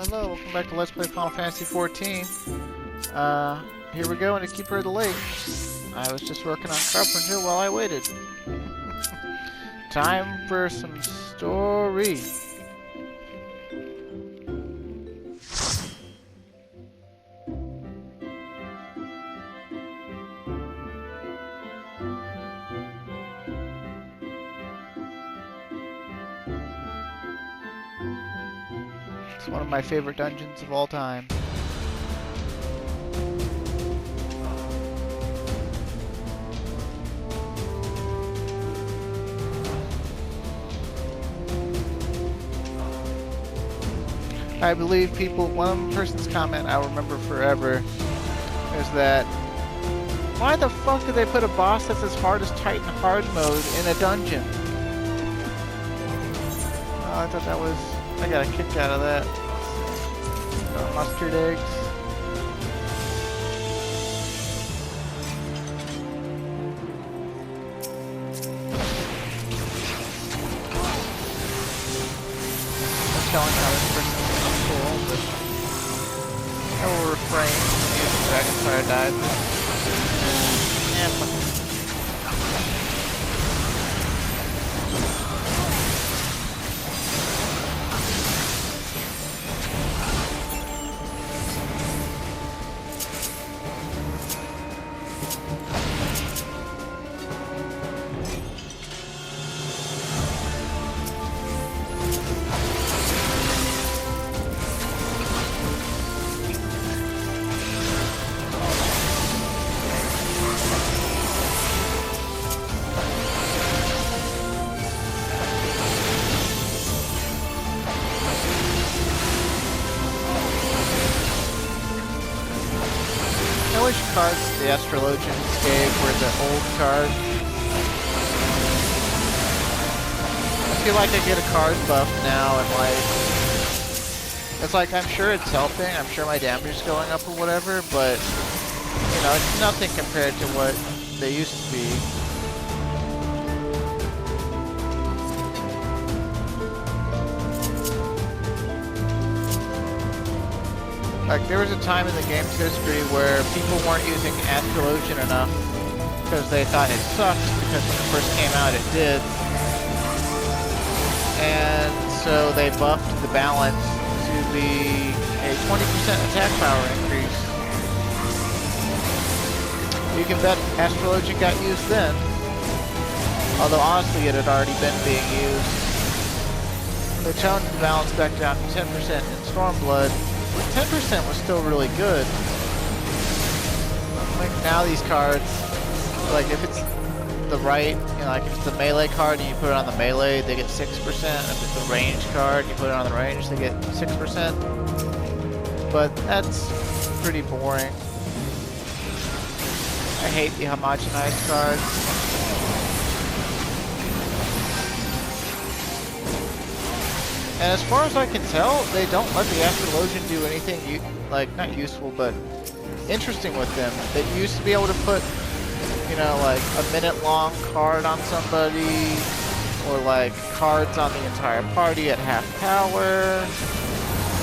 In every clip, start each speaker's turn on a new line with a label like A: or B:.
A: Hello, welcome back to Let's Play Final Fantasy XIV. Here we go into Keeper of the Lake. I was just working on Carpenter while I waited. Time for some story. It's one of my favorite dungeons of all time. I believe one person's comment I'll remember forever is that, why the fuck did they put a boss that's as hard as Titan hard mode in a dungeon? Oh, I thought that was... I got a kick out of that. Mustard eggs. I'm telling how this person is cool, but I will refrain from using Dragonfire dive. Yeah, fuck it. Which cards the Astrologians gave were the old cards. I feel like I get a card buff now, and like, it's like, I'm sure it's helping, I'm sure my damage is going up or whatever, but, you know, it's nothing compared to what they used to be. Like, there was a time in the game's history where people weren't using Astrologian enough because they thought it sucked, because when it first came out it did. And so they buffed the balance to be a 20% attack power increase. You can bet Astrologian got used then. Although honestly it had already been being used. They toned the balance back down to 10% in Stormblood. 10% was still really good. Like now these cards, like if it's the right, you know, like if it's the melee card and you put it on the melee, they get 6%. If it's the range card, you put it on the range, they get 6%. But that's pretty boring. I hate the homogenized cards. And as far as I can tell, they don't let the Astrologian do anything, like, not useful, but interesting with them. They used to be able to put, you know, like, a minute-long card on somebody, or, like, cards on the entire party at half power,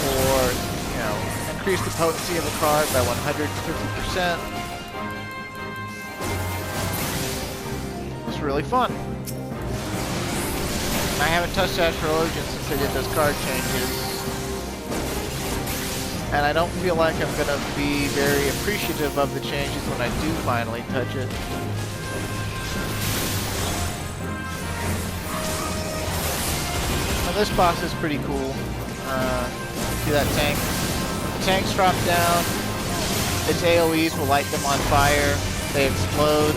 A: or, you know, increase the potency of a card by 150%. It's really fun. I haven't touched Astrologian since they did those card changes. And I don't feel like I'm going to be very appreciative of the changes when I do finally touch it. Now this boss is pretty cool. See that tank? The tanks drop down. Its AoEs will light them on fire. They explode.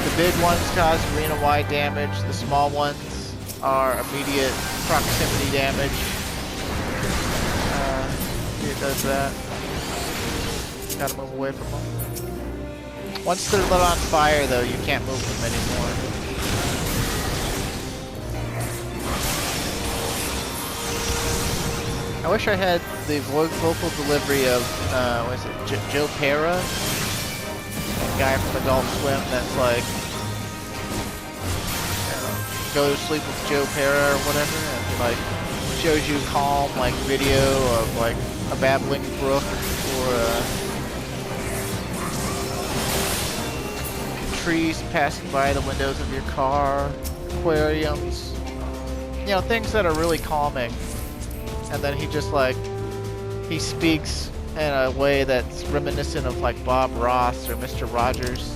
A: The big ones cause arena-wide damage. The small ones are immediate proximity damage. See, it does that. Gotta move away from them. Once they're lit on fire, though, you can't move them anymore. I wish I had the vocal delivery of, what is it, Joe Pera? That guy from Adult Swim that's like, go to sleep with Joe Pera or whatever, and like shows you calm like video of like a babbling brook or trees passing by the windows of your car, aquariums, you know, things that are really calming. And then he just like, he speaks in a way that's reminiscent of like Bob Ross or Mr. Rogers.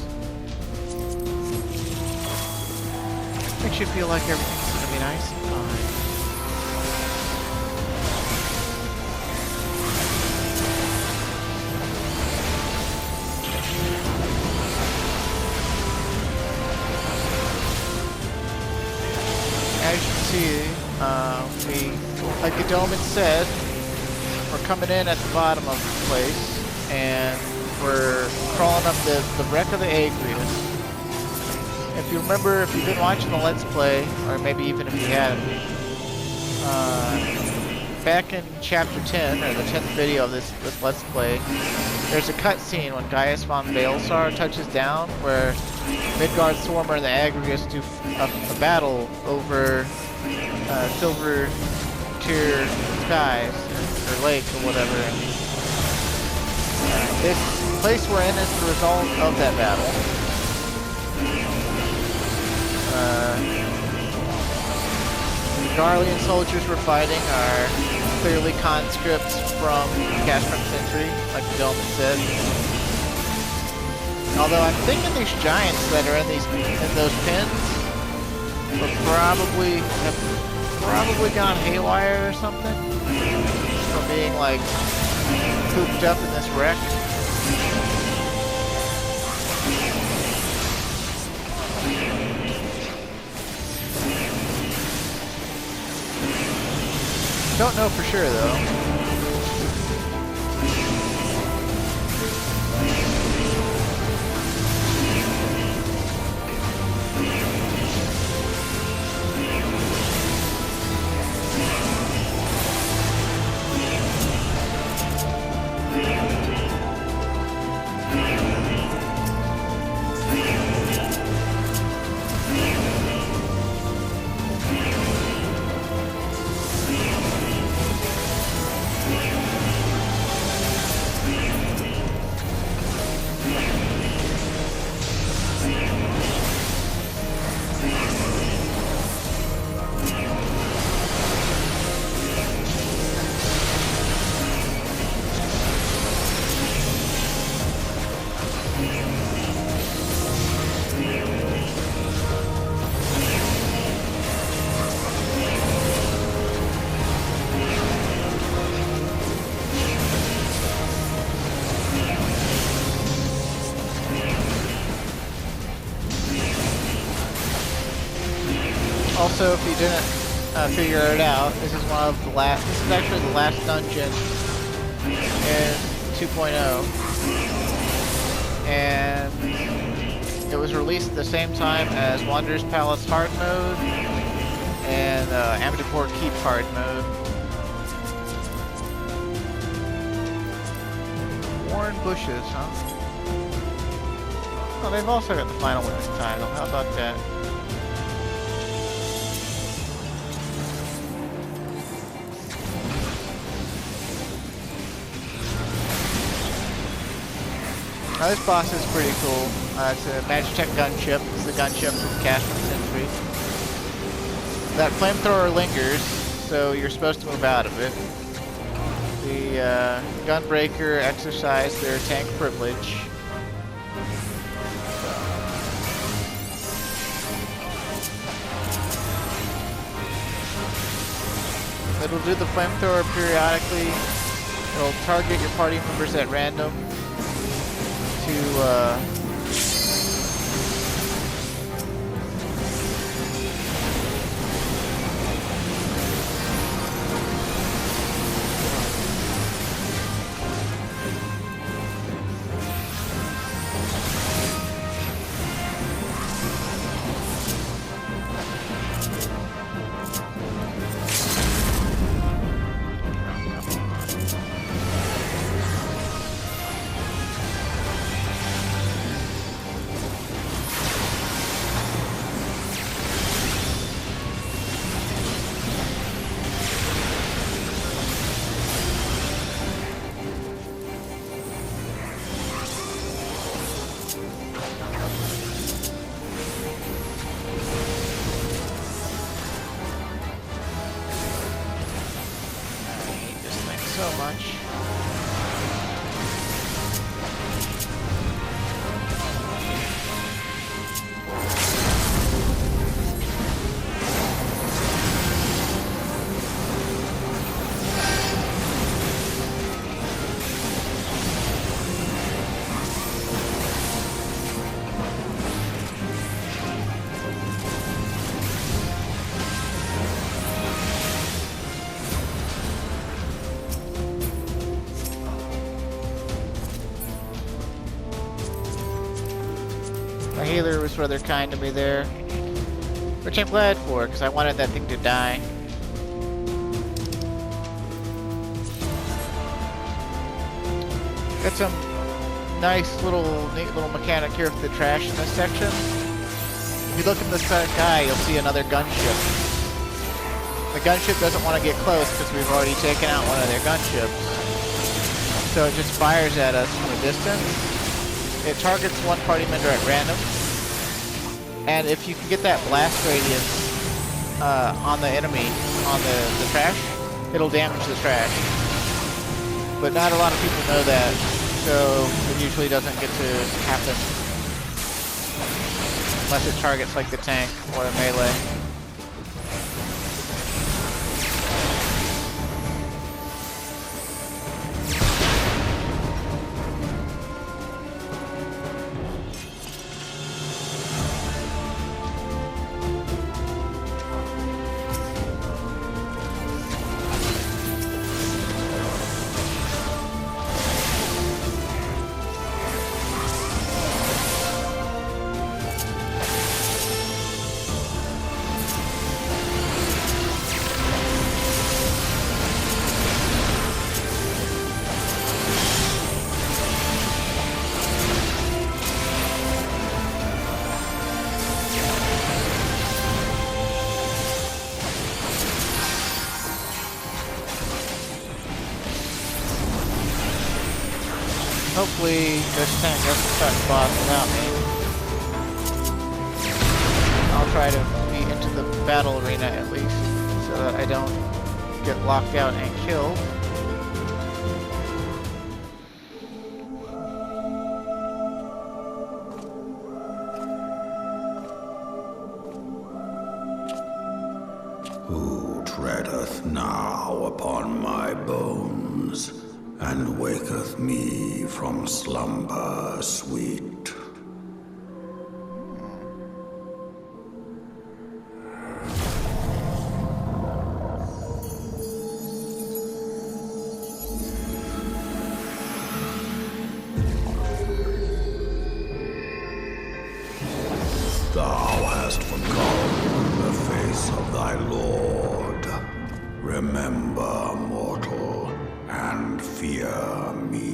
A: Makes you feel like everything's gonna be nice and fine. As you can see, like the Doman said, we're coming in at the bottom of the place, and we're crawling up the wreck of the Atreus. If you remember, if you've been watching the Let's Play, or maybe even if you haven't, back in Chapter 10, or the 10th video of this Let's Play, there's a cutscene when Gaius von Baelsar touches down, where Midgard, Thormer, and the Agrius do a battle over silver tier skies, or lake, or whatever. This place we're in is the result of that battle. The Garlean soldiers we're fighting are clearly conscripts from Castrum Century, like the Gentleman said. Although I'm thinking these giants that are in those pins have probably gone haywire or something from being like cooped up in this wreck. Don't know for sure though. Also, if you didn't figure it out, this is actually the last dungeon in 2.0. And it was released at the same time as Wanderer's Palace hard mode and Amadipur Keep hard mode. Worn bushes, huh? Oh, they've also got the final witness title. How about that? Now this boss is pretty cool. It's a Magitech gunship. It's the gunship from Castrum Century. That flamethrower lingers, so you're supposed to move out of it. The gunbreaker exercised their tank privilege. It'll do the flamethrower periodically. It'll target your party members at random to so much. My healer was rather kind to me there, which I'm glad for, because I wanted that thing to die. Got some nice neat little mechanic here with the trash in this section. If you look in the sky, you'll see another gunship. The gunship doesn't want to get close because we've already taken out one of their gunships. So it just fires at us from a distance. It targets one party member at random, and if you can get that blast radius on the enemy, on the trash, it'll damage the trash. But not a lot of people know that, so it usually doesn't get to happen. Unless it targets like the tank or a melee. Hopefully this tank doesn't start the boss without me. I'll try to be into the battle arena at least, so that I don't get locked out and killed.
B: Who treadeth now upon my bones, and waketh me from slumber sweet? Thou hast forgotten the face of thy Lord. Remember, mortal, and fear me.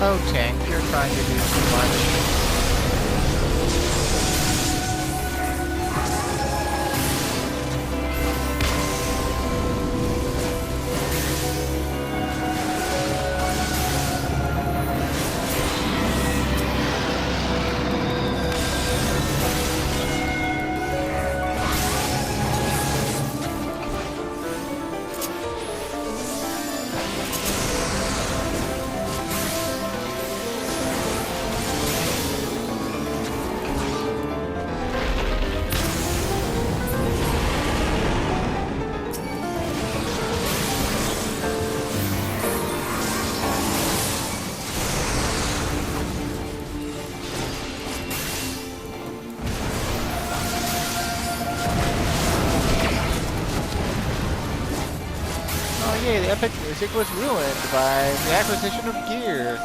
A: Oh, tank, you're trying to do too much. yay, the epic music was ruined by the acquisition of gear.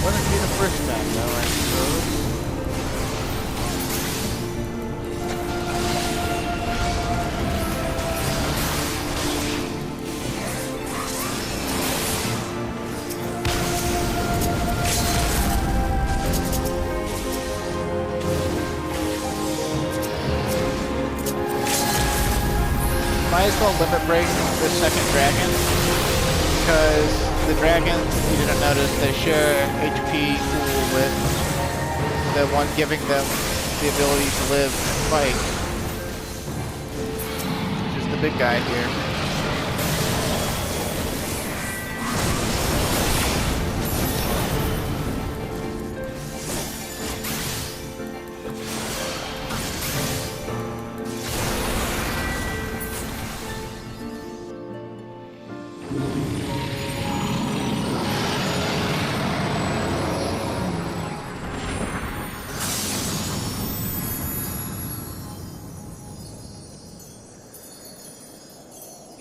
A: Wouldn't be the first time, though, I suppose. Might as well limit break the second dragon, because the dragons, you didn't notice, they share HP pool with the one giving them the ability to live and fight. Which is the big guy here.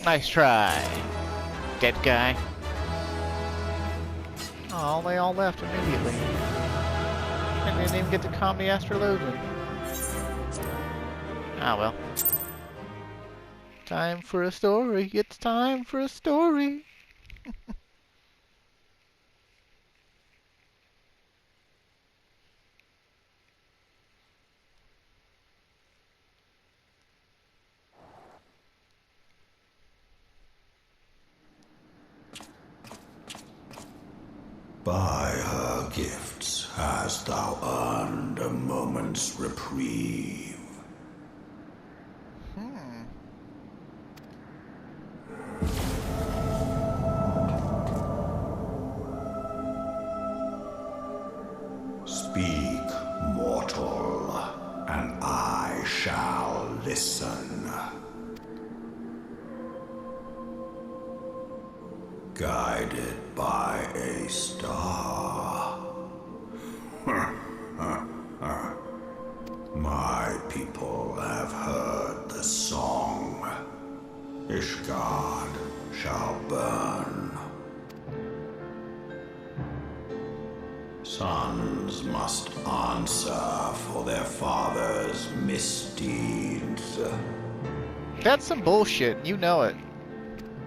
A: Nice try, dead guy. Oh, they all left immediately. And they didn't even get to calm the astrologian. Ah well. Time for a story. It's time for a story.
B: By her gifts hast thou earned a moment's reprieve. Speak, mortal, and I shall listen. Guided by a star. My people have heard the song. Ishgard shall burn. Sons must answer for their father's misdeeds.
A: That's some bullshit. You know it.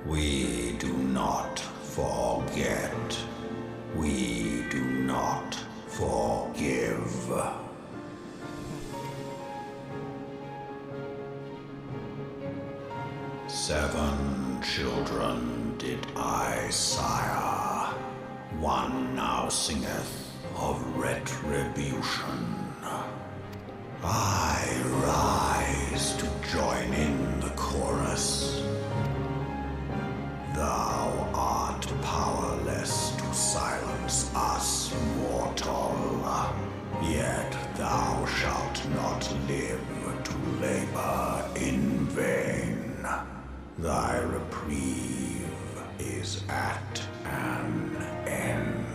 B: We do not forget. We do not forgive. Seven children did I sire. One now singeth of retribution. I rise to join in the chorus. Thou art powerless to silence us, mortal. Yet thou shalt not live to labor in vain. Thy reprieve is at an end.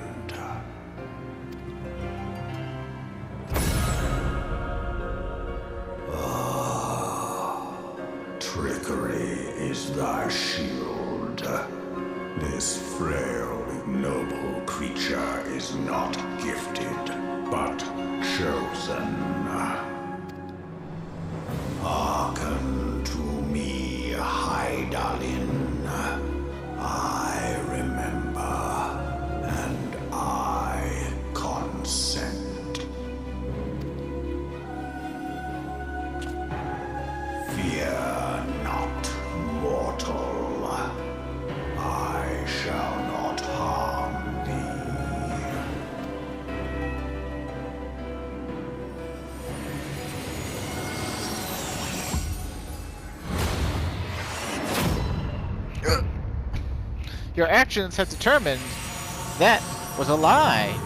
B: Trickery is thy shield. This frail, ignoble creature is not gifted, but chosen. Hearken to me, Hydaelyn. I remember, and I consent. Fear not, mortal. I shall not harm thee.
A: Your actions have determined that was a lie.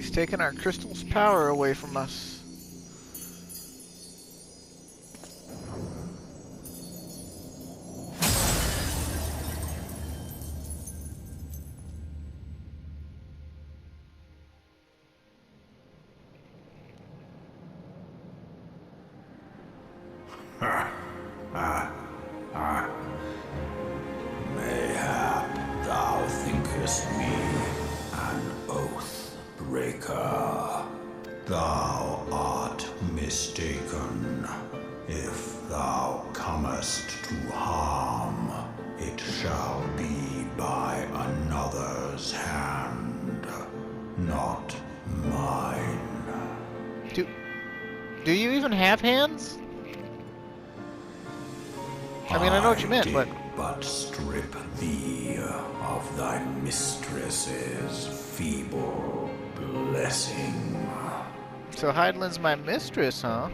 A: He's taking our crystal's power away from us.
B: Mayhap thou thinkest me an oath breaker. Thou art mistaken. If thou comest to harm, it shall be by another's hand, not mine.
A: Do you even have hands? I mean, I know what you meant, but...
B: but strip thee of thy mistress's feeble blessing.
A: So Heidelin's my mistress, huh?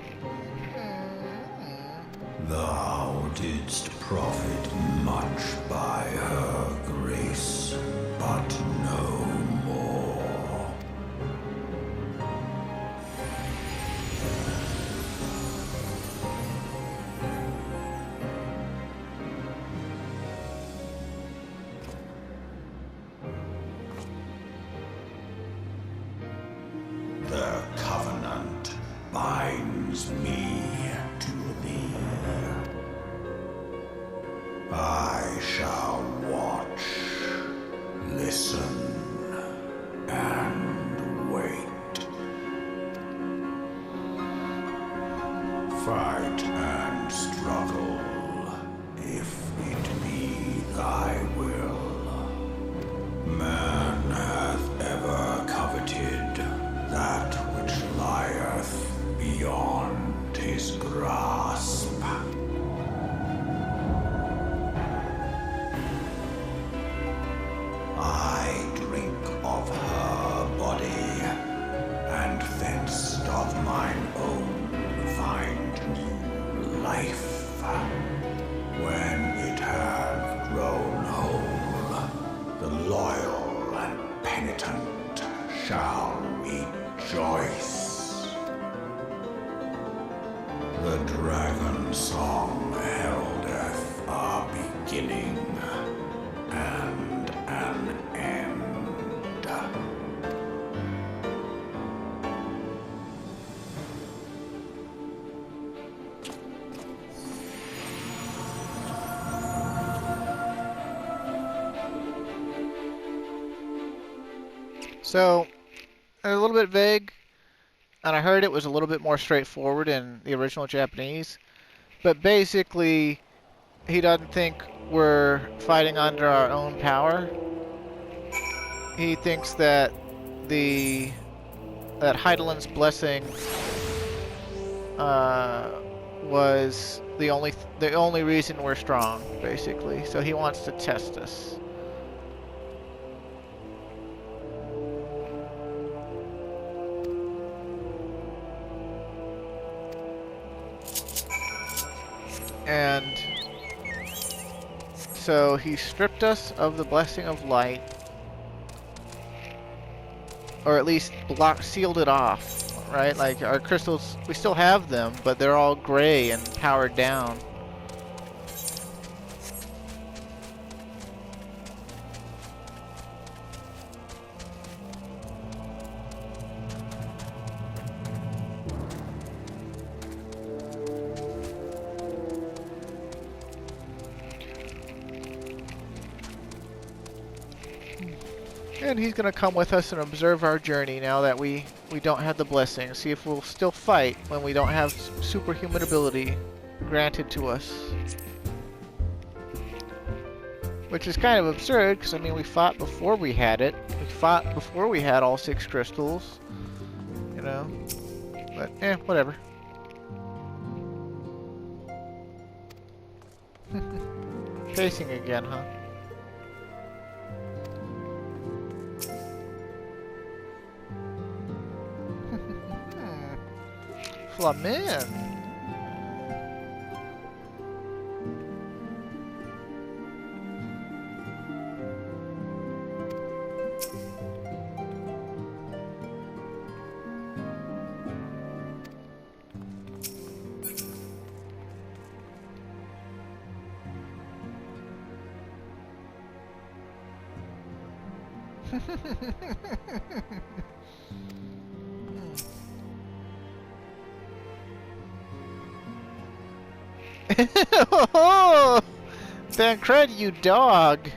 B: Thou didst profit much by her grace, but no more. The covenant binds me to thee. I shall watch, listen, and wait. Fight and struggle, if it be thy will. Man hath ever coveted that which lieth beyond his grasp. I drink of her body, and thence doth mine own find new life. When it hath grown whole, the loyal and penitent shall rejoice. The dragon song heldeth a beginning and an end.
A: So, a little bit vague, and I heard it was a little bit more straightforward in the original Japanese. But basically, he doesn't think we're fighting under our own power. He thinks that that Heidelin's blessing was the only reason we're strong, basically. So he wants to test us. And so he stripped us of the blessing of light, or at least sealed it off, right? Like our crystals, we still have them, but they're all gray and powered down. And he's going to come with us and observe our journey now that we don't have the blessing. See if we'll still fight when we don't have superhuman ability granted to us. Which is kind of absurd, because I mean we fought before we had it. We fought before we had all 6 crystals. You know. But, whatever. Pacing again, huh? Flamin. Oh, Bancred, you dog.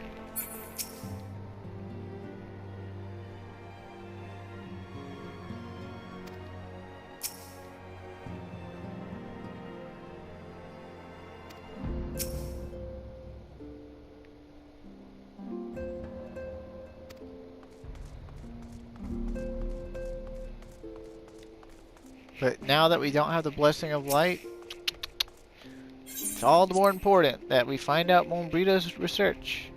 A: But now that we don't have the Blessing of Light, it's all the more important that we find out Mombrita's research.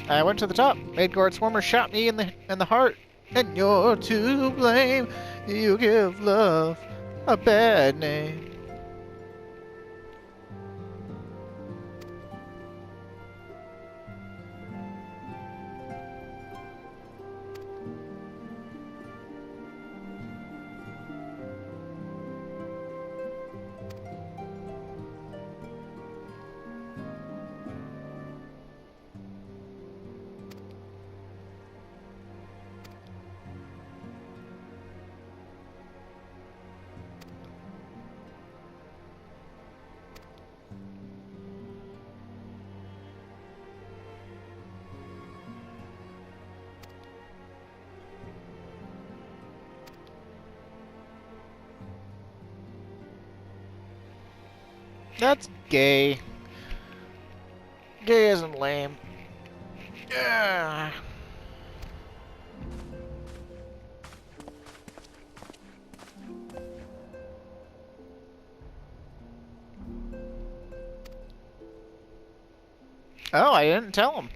A: I went to the top. Midgard Swarmer shot me in the heart. And you're to blame. You give love a bad name. That's gay. Gay isn't lame. Yeah. Oh, I didn't tell him.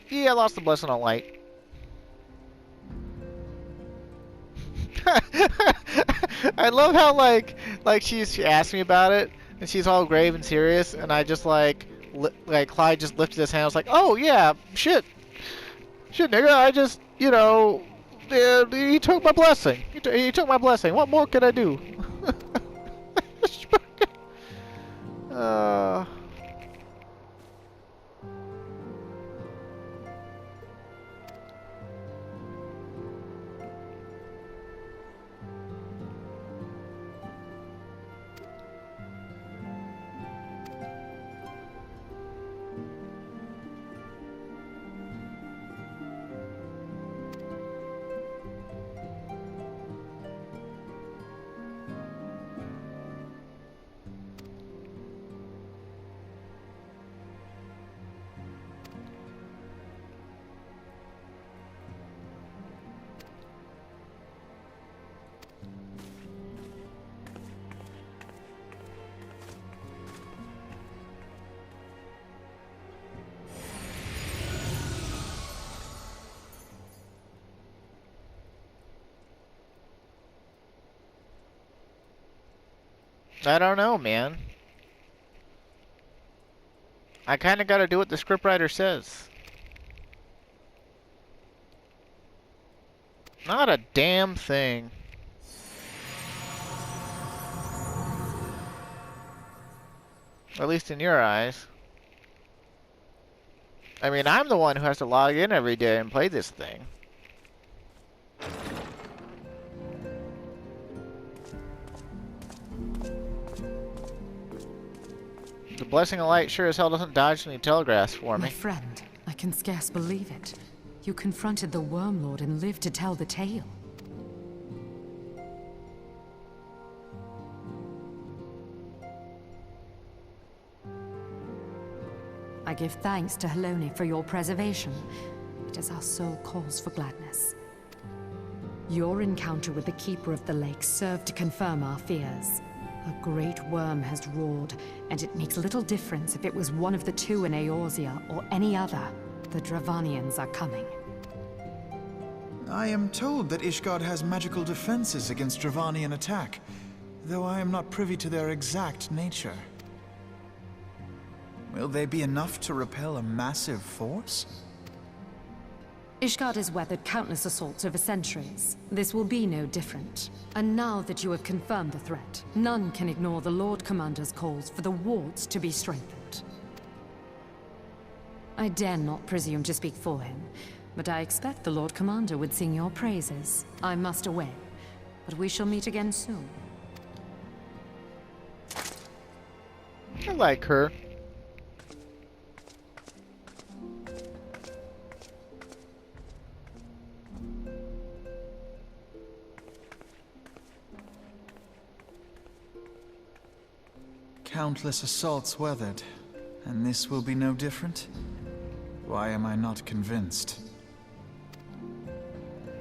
A: Yeah, I lost the Blessing of Light. I love how like she asked me about it and she's all grave and serious and I just like Clyde just lifted his hand. I was like, oh yeah, shit nigga, I just, you know, he took my blessing. He took my blessing. What more could I do? I don't know, man. I kind of got to do what the scriptwriter says. Not a damn thing. At least in your eyes. I mean, I'm the one who has to log in every day and play this thing. The Blessing of Light sure as hell doesn't dodge any telegraphs for me.
C: My friend, I can scarce believe it. You confronted the Worm Lord and lived to tell the tale. I give thanks to Helone for your preservation. It is our sole cause for gladness. Your encounter with the Keeper of the Lake served to confirm our fears. A great worm has roared, and it makes little difference if it was one of the two in Eorzea or any other. The Dravanians are coming.
D: I am told that Ishgard has magical defenses against Dravanian attack. though I am not privy to their exact nature. Will they be enough to repel a massive force?
C: Ishgard has weathered countless assaults over centuries. This will be no different. And now that you have confirmed the threat, none can ignore the Lord Commander's calls for the wards to be strengthened. I dare not presume to speak for him, but I expect the Lord Commander would sing your praises. I must away, but we shall meet again soon.
A: I like her.
D: Countless assaults weathered, and this will be no different? Why am I not convinced?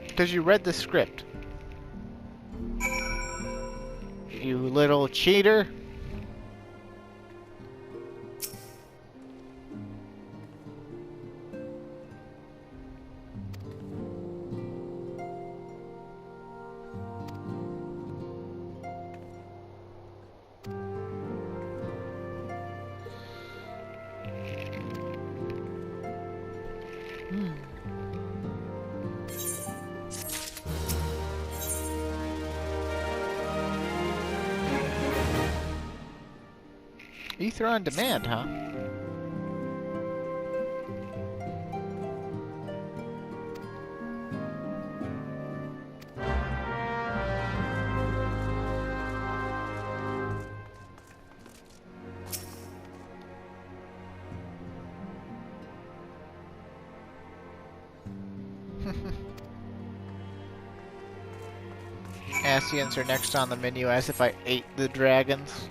A: Because you read the script. You little cheater. Ether on demand, huh? Ascians are next on the menu, as if I ate the dragons.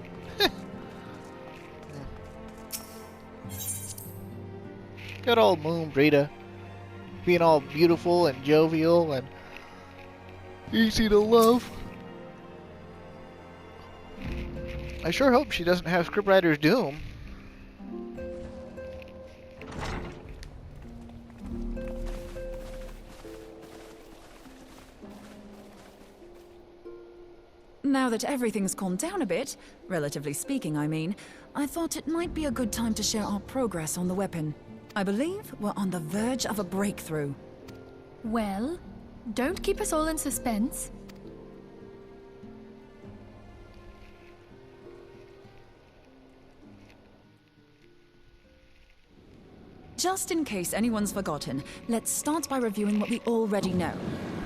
A: Good old Moon Brita, being all beautiful and jovial and easy to love. I sure hope she doesn't have scriptwriter's doom.
E: Now that everything's calmed down a bit, relatively speaking I mean, I thought it might be a good time to share our progress on the weapon. I believe we're on the verge of a breakthrough.
F: Well, don't keep us all in suspense.
E: Just in case anyone's forgotten, let's start by reviewing what we already know.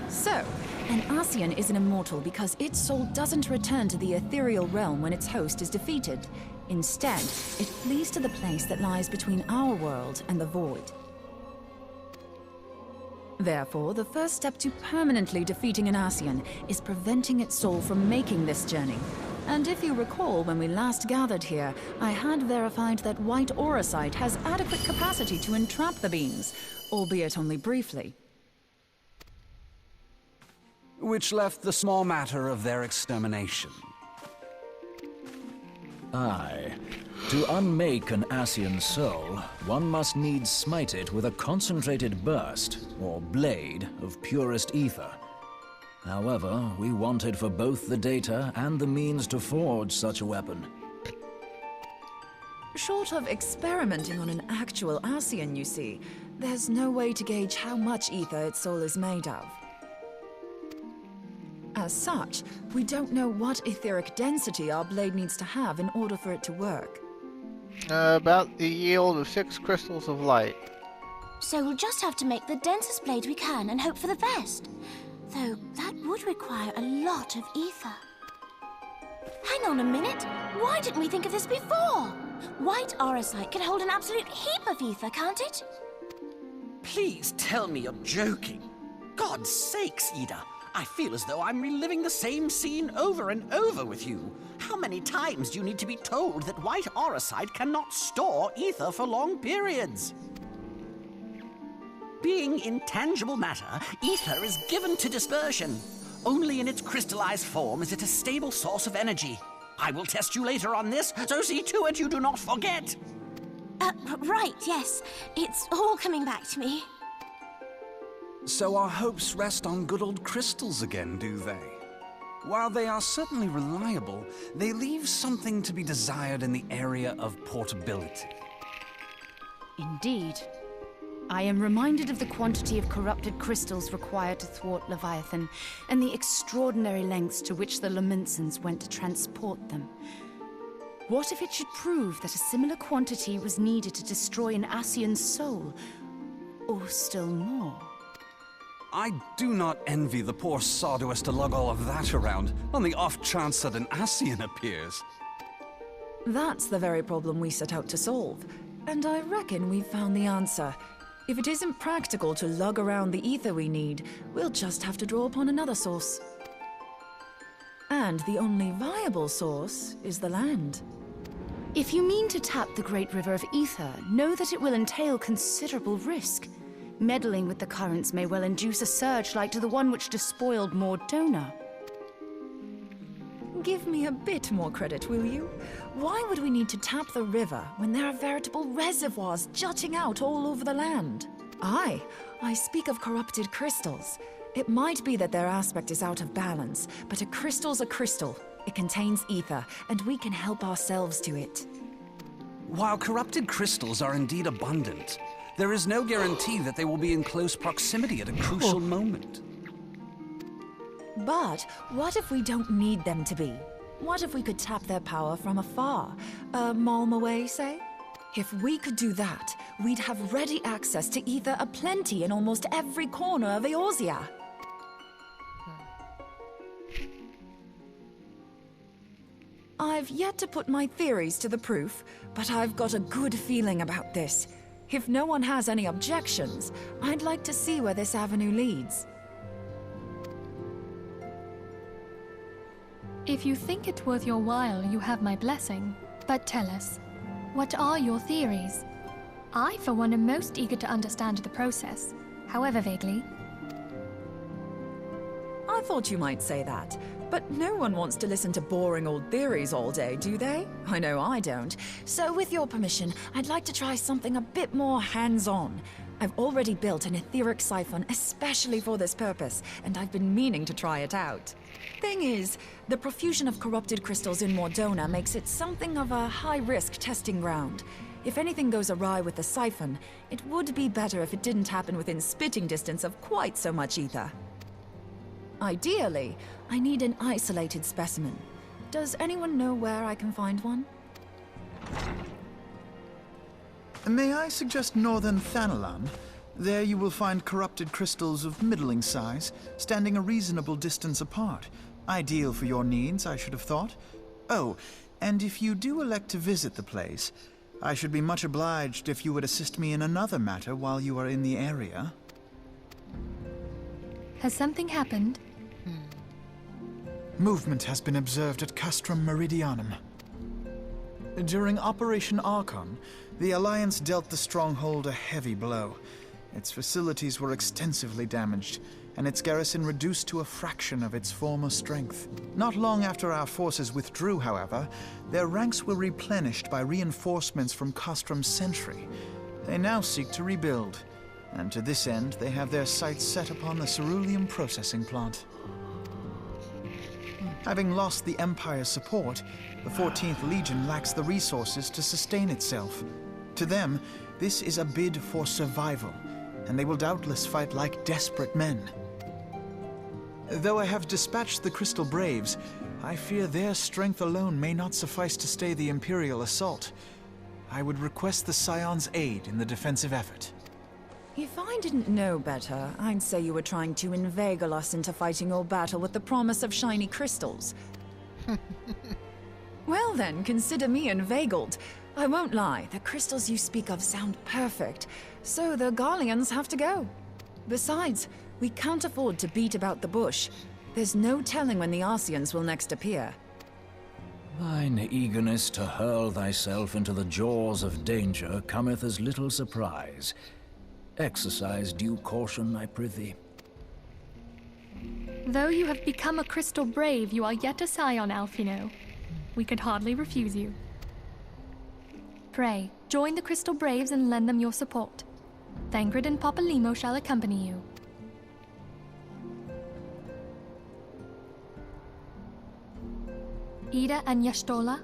E: So, an Ascian is an immortal because its soul doesn't return to the ethereal realm when its host is defeated. Instead, it flees to the place that lies between our world and the void. Therefore, the first step to permanently defeating an Ascian is preventing its soul from making this journey. And if you recall, when we last gathered here, I had verified that white auracite has adequate capacity to entrap the beings, albeit only briefly.
G: Which left the small matter of their extermination.
H: Aye. To unmake an Ascian soul, one must needs smite it with a concentrated burst, or blade, of purest ether. However, we wanted for both the data and the means to forge such a weapon.
E: Short of experimenting on an actual Ascian, you see, there's no way to gauge how much ether its soul is made of. As such, we don't know what etheric density our blade needs to have in order for it to work.
A: About the yield of 6 crystals of light.
I: So we'll just have to make the densest blade we can and hope for the best. Though that would require a lot of ether. Hang on a minute. Why didn't we think of this before? White auracite can hold an absolute heap of ether, can't it?
J: Please tell me you're joking. God's sakes, Ida. I feel as though I'm reliving the same scene over and over with you. How many times do you need to be told that white auracite cannot store ether for long periods? Being intangible matter, ether is given to dispersion. Only in its crystallized form is it a stable source of energy. I will test you later on this, so see to it you do not forget.
I: Right, yes. It's all coming back to me.
G: So our hopes rest on good old crystals again, do they? While they are certainly reliable, they leave something to be desired in the area of portability.
K: Indeed. I am reminded of the quantity of corrupted crystals required to thwart Leviathan, and the extraordinary lengths to which the Lamentsons went to transport them. What if it should prove that a similar quantity was needed to destroy an Ascian's soul? Or still more?
G: I do not envy the poor sod who has to lug all of that around, on the off chance that an Ascian appears.
E: That's the very problem we set out to solve, and I reckon we've found the answer. If it isn't practical to lug around the ether we need, we'll just have to draw upon another source. And the only viable source is the land.
K: If you mean to tap the great river of ether, know that it will entail considerable risk. Meddling with the currents may well induce a surge like to the one which despoiled Mordona.
E: Give me a bit more credit, will you? Why would we need to tap the river when there are veritable reservoirs jutting out all over the land? I speak of corrupted crystals. It might be that their aspect is out of balance, but a crystal's a crystal. It contains ether, and we can help ourselves to it.
G: While corrupted crystals are indeed abundant, there is no guarantee that they will be in close proximity at a crucial moment.
E: But what if we don't need them to be? What if we could tap their power from afar? A malm away, say? If we could do that, we'd have ready access to ether aplenty in almost every corner of Eorzea. I've yet to put my theories to the proof, but I've got a good feeling about this. If no one has any objections, I'd like to see where this avenue leads.
F: If you think it worth your while, you have my blessing. But tell us, what are your theories? I, for one, am most eager to understand the process, however vaguely.
E: I thought you might say that, but no one wants to listen to boring old theories all day, do they? I know I don't. So with your permission, I'd like to try something a bit more hands-on. I've already built an Etheric Siphon especially for this purpose, and I've been meaning to try it out. Thing is, the profusion of corrupted crystals in Mordona makes it something of a high-risk testing ground. If anything goes awry with the siphon, it would be better if it didn't happen within spitting distance of quite so much ether. Ideally, I need an isolated specimen. Does anyone know where I can find one?
D: May I suggest northern Thanalan? There you will find corrupted crystals of middling size, standing a reasonable distance apart. Ideal for your needs, I should have thought. Oh, and if you do elect to visit the place, I should be much obliged if you would assist me in another matter while you are in the area.
F: Has something happened?
D: Movement has been observed at Castrum Meridianum. During Operation Archon, the Alliance dealt the stronghold a heavy blow. Its facilities were extensively damaged, and its garrison reduced to a fraction of its former strength. Not long after our forces withdrew, however, their ranks were replenished by reinforcements from Castrum's sentry. They now seek to rebuild, and to this end they have their sights set upon the ceruleum processing plant. Having lost the Empire's support, the 14th Legion lacks the resources to sustain itself. To them, this is a bid for survival, and they will doubtless fight like desperate men. Though I have dispatched the Crystal Braves, I fear their strength alone may not suffice to stay the Imperial assault. I would request the Scion's aid in the defensive effort.
E: If I didn't know better, I'd say you were trying to inveigle us into fighting your battle with the promise of shiny crystals. Well then, consider me inveigled. I won't lie, the crystals you speak of sound perfect, so the Garleans have to go. Besides, we can't afford to beat about the bush. There's no telling when the Ascians will next appear.
H: Thine eagerness to hurl thyself into the jaws of danger cometh as little surprise. Exercise due caution, I prithee.
F: Though you have become a Crystal Brave, you are yet a Scion, Alphino. We could hardly refuse you. Pray, join the Crystal Braves and lend them your support. Thancred and Papalymo shall accompany you. Ida and Yashtola,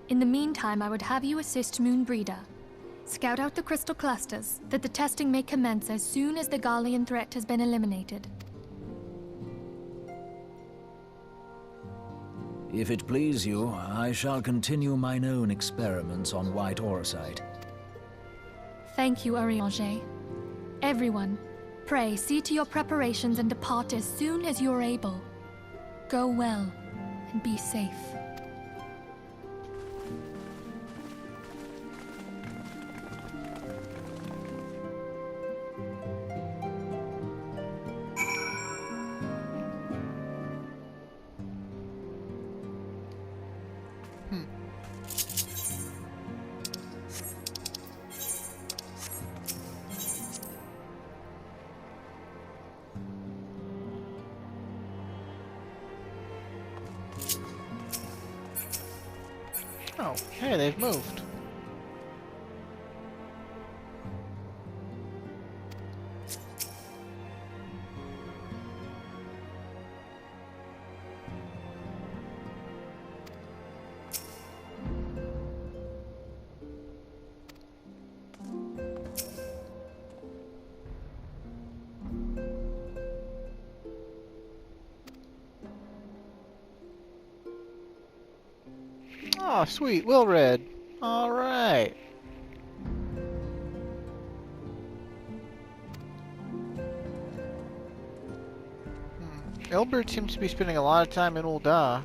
F: in the meantime, I would have you assist Moonbreeder. Scout out the crystal clusters, that the testing may commence as soon as the Garlean threat has been eliminated.
H: If it please you, I shall continue mine own experiments on white orsite.
F: Thank you, Urianger. Everyone, pray see to your preparations and depart as soon as you are able. Go well, and be safe.
A: Oh, hey, they've moved. Oh, sweet, Wilred. All right. Elbert seems to be spending a lot of time in Ul'dah.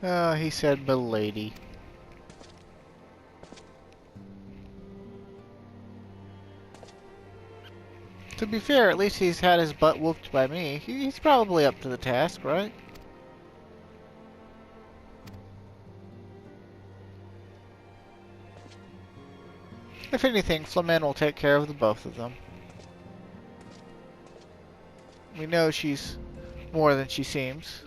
A: Oh, he said milady. To be fair, at least he's had his butt whooped by me. He's probably up to the task, right? If anything, Flamen will take care of the both of them. We know she's more than she seems.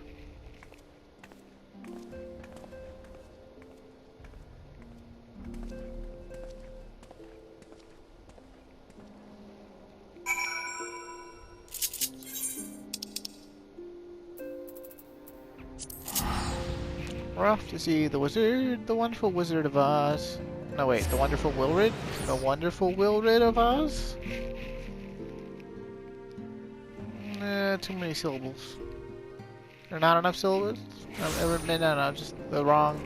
A: We're off to see the wizard, the wonderful Wizard of Oz. No wait, the wonderful Wilred? The wonderful Wilred of Oz? Too many syllables. Or not enough syllables? No, just the wrong...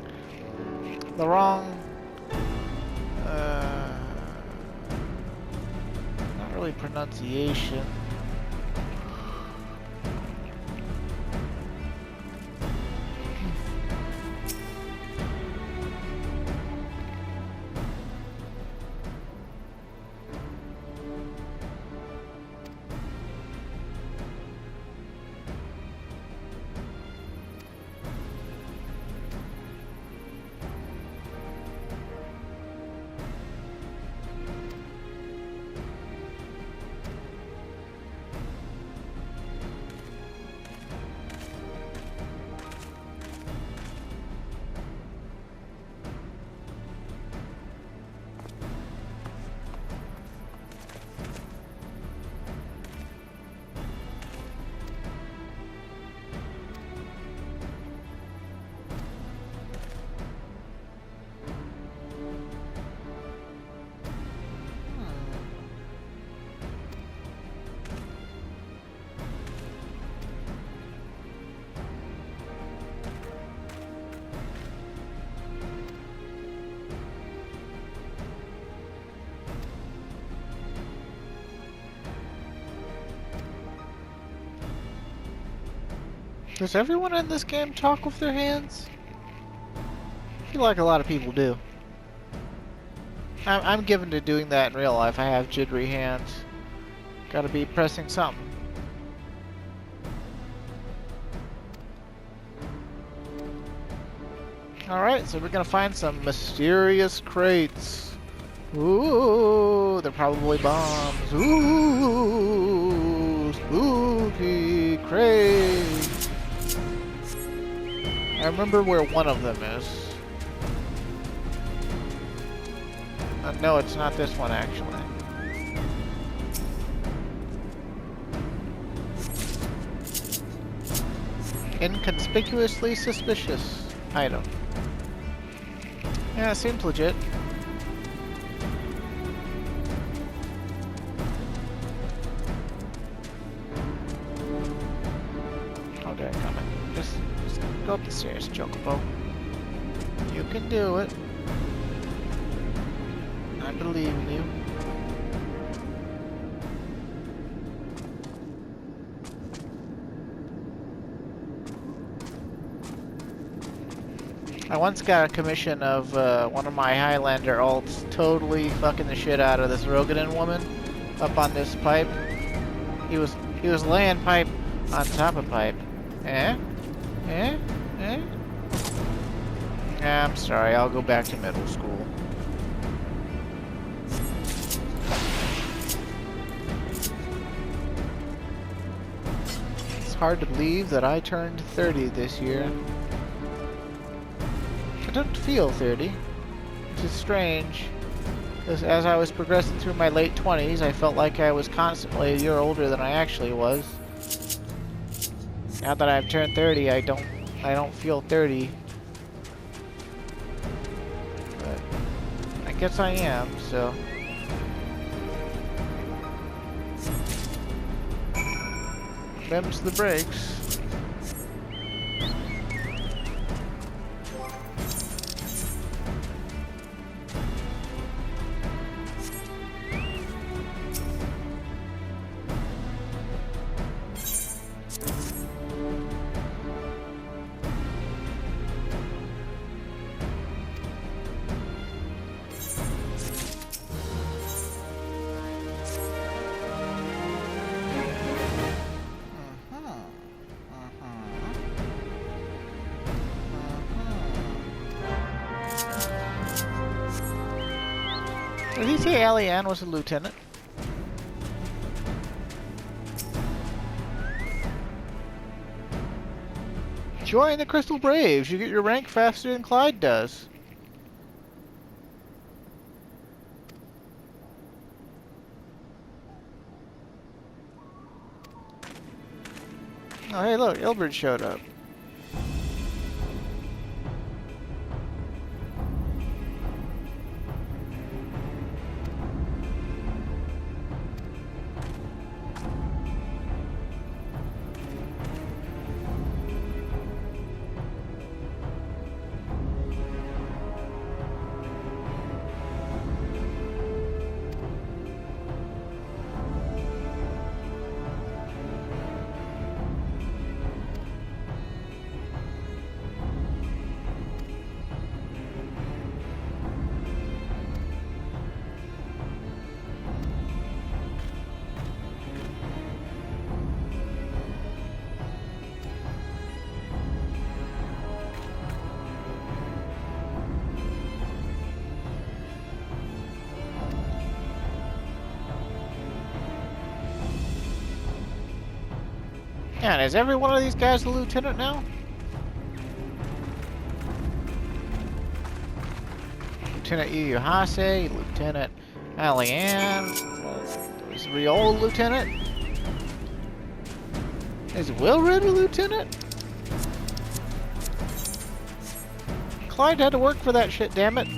A: not really pronunciation. Does everyone in this game talk with their hands? I feel like a lot of people do. I'm given to doing that in real life. I have jittery hands. Gotta be pressing something. Alright, so we're gonna find some mysterious crates. Ooh, they're probably bombs. Ooh, spooky crates. I remember where one of them is. No, it's not this one, actually. Inconspicuously suspicious item. Yeah, it seems legit. Okay, come on. Just go up the stairs, Chocobo. You can do it. I believe in you. I once got a commission of one of my Highlander alts totally fucking the shit out of this Rogadan woman up on this pipe. He was laying pipe on top of pipe. Eh? Eh? Eh? I'm sorry, I'll go back to middle school. It's hard to believe that I turned 30 this year. I don't feel 30, which is strange, because as I was progressing through my late 20s, I felt like I was constantly a year older than I actually was. Now that I've turned 30, I don't feel 30. But I guess I am, so. Them's the brakes. Did he say Alianne was a lieutenant? Join the Crystal Braves. You get your rank faster than Clyde does. Oh, hey, look, Ilbert showed up. Yeah, and is every one of these guys a lieutenant now? Lieutenant Iyuhase, Lieutenant Alianne, is Riol a lieutenant? Is Wilred a lieutenant? Clyde had to work for that shit, damn it.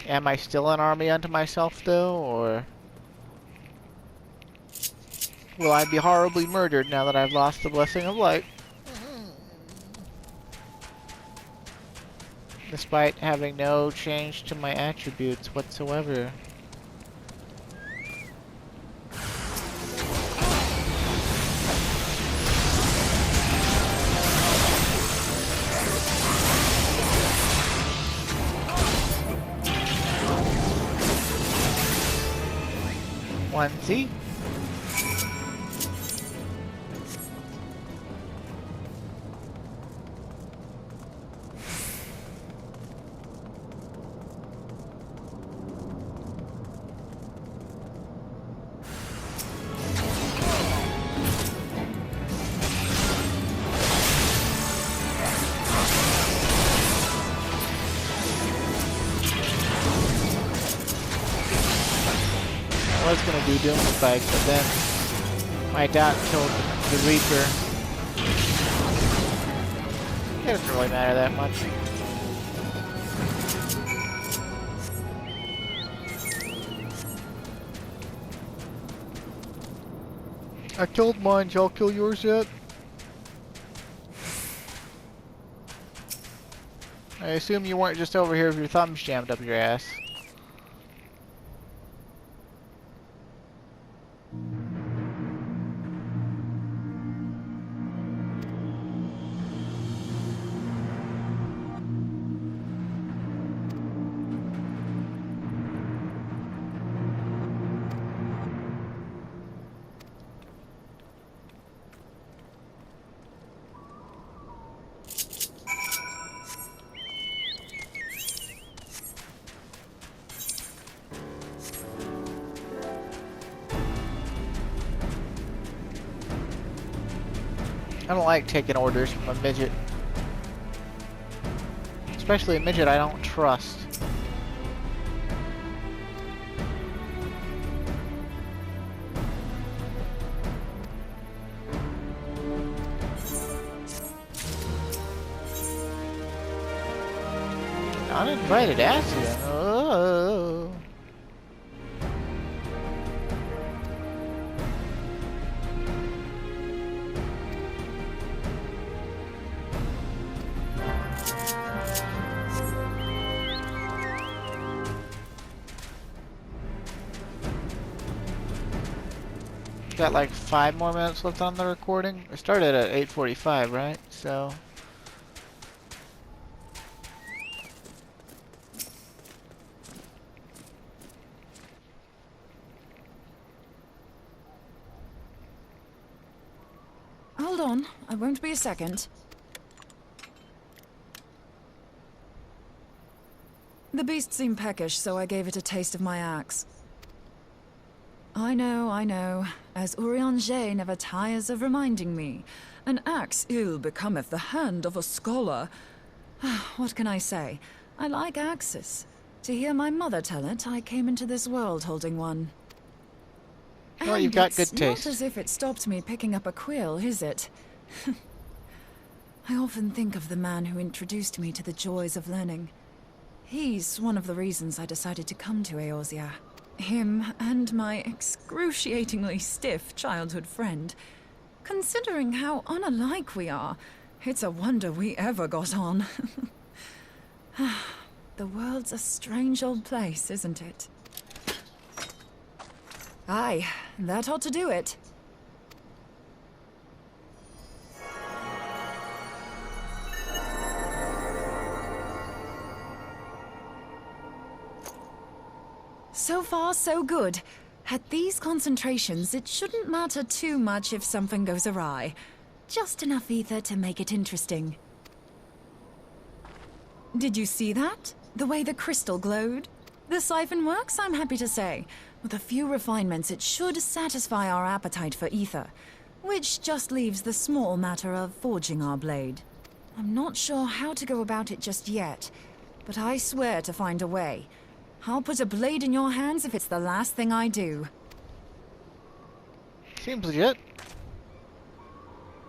A: Am I still an army unto myself, though, or will I be horribly murdered now that I've lost the blessing of light? despite having no change to my attributes whatsoever. Onesie. I was gonna do Doom Spike, but then my dot killed the Reaper. It doesn't really matter that much. I killed mine, y'all kill yours yet? I assume you weren't just over here with your thumbs jammed up your ass. I don't like taking orders from a midget. Especially a midget I don't trust. Uninvited accident. Oh. Got like 5 more minutes left on the recording. It started at 8:45, right? So
E: Hold on, I won't be a second. The beast seemed peckish, so I gave it a taste of my axe. I know. As Urianger never tires of reminding me, an axe ill becometh the hand of a scholar. What can I say? I like axes. To hear my mother tell it, I came into this world holding one.
A: well, you've got good taste.
E: Not as if it stopped me picking up a quill, is it? I often think of the man who introduced me to the joys of learning. He's one of the reasons I decided to come to Eorzea. Him and my excruciatingly stiff childhood friend. Considering how unalike we are, it's a wonder we ever got on. The world's a strange old place, isn't it? Aye, that ought to do it. So far, so good. At these concentrations, it shouldn't matter too much if something goes awry. Just enough ether to make it interesting. Did you see that? The way the crystal glowed? The siphon works, I'm happy to say. With a few refinements, it should satisfy our appetite for ether, which just leaves the small matter of forging our blade. I'm not sure how to go about it just yet, but I swear to find a way. I'll put a blade in your hands if it's the last thing I do.
A: Seems legit.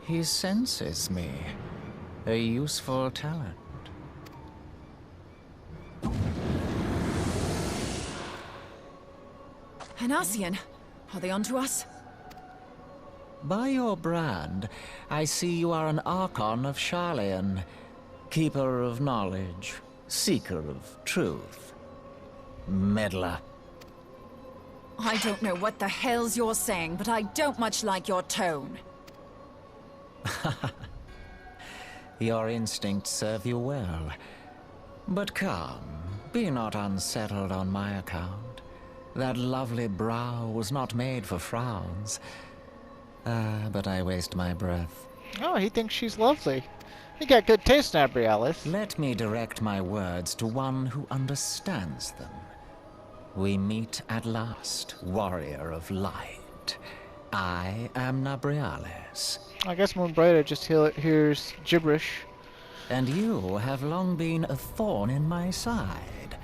H: He senses me. A useful talent.
E: Anasian, are they onto us?
H: By your brand, I see you are an Archon of Sharlayan, Keeper of Knowledge, Seeker of truth. Meddler.
E: I don't know what the hell's you're saying, but I don't much like your tone.
H: Your instincts serve you well. But come, be not unsettled on my account. That lovely brow was not made for frowns. But I waste my breath.
A: Oh, he thinks she's lovely. You got good taste now, Brialis.
H: Let me direct my words to one who understands them. We meet at last, warrior of light. I am Nabriales.
A: I guess Moonbrighter just hears gibberish.
H: And you have long been a thorn in my side.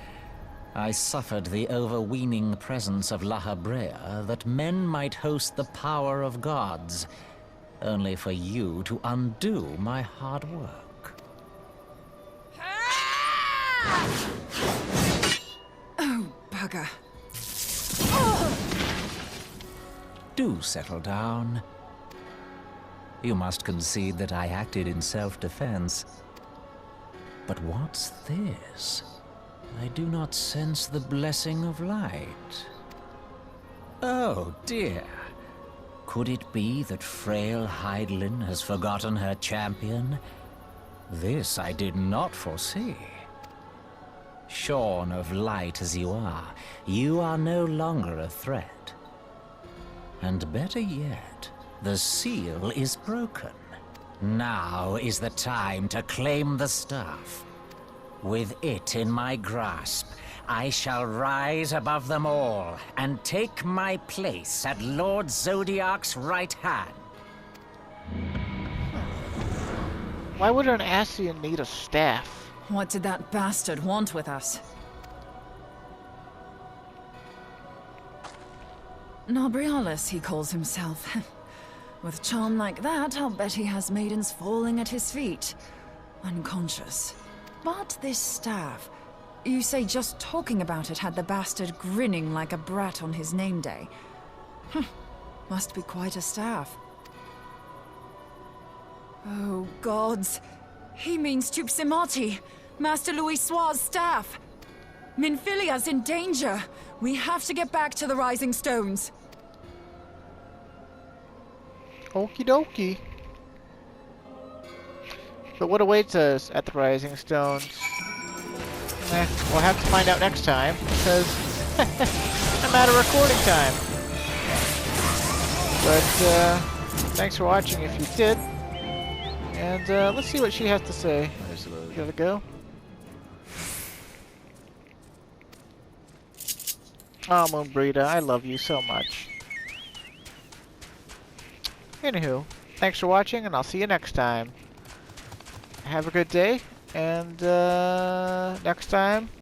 H: I suffered the overweening presence of La Habrea that men might host the power of gods, only for you to undo my hard work.
E: Oh, bugger.
H: Do settle down. You must concede that I acted in self-defense. But what's this? I do not sense the blessing of light. Oh, dear. Could it be that frail Hydaelyn has forgotten her champion? This I did not foresee. Shorn of light as you are no longer a threat. And better yet, the seal is broken. Now is the time to claim the staff. With it in my grasp, I shall rise above them all and take my place at Lord Zodiac's right hand.
A: Why would an Ascian need a staff?
E: What did that bastard want with us? Nabrialis, he calls himself. With charm like that, I'll bet he has maidens falling at his feet. Unconscious. But this staff... You say just talking about it had the bastard grinning like a brat on his name day. Must be quite a staff. Oh, gods. He means Tupsimati, Master Louis Soir's staff. Minfilia's in danger. We have to get back to the Rising Stones.
A: Okie dokie. But what awaits us at the Rising Stones? We'll have to find out next time, because I'm out of recording time. But, thanks for watching if you did. And, let's see what she has to say. Give it a go. Oh, Moonbreeder, I love you so much. Anywho, thanks for watching, and I'll see you next time. Have a good day, and next time,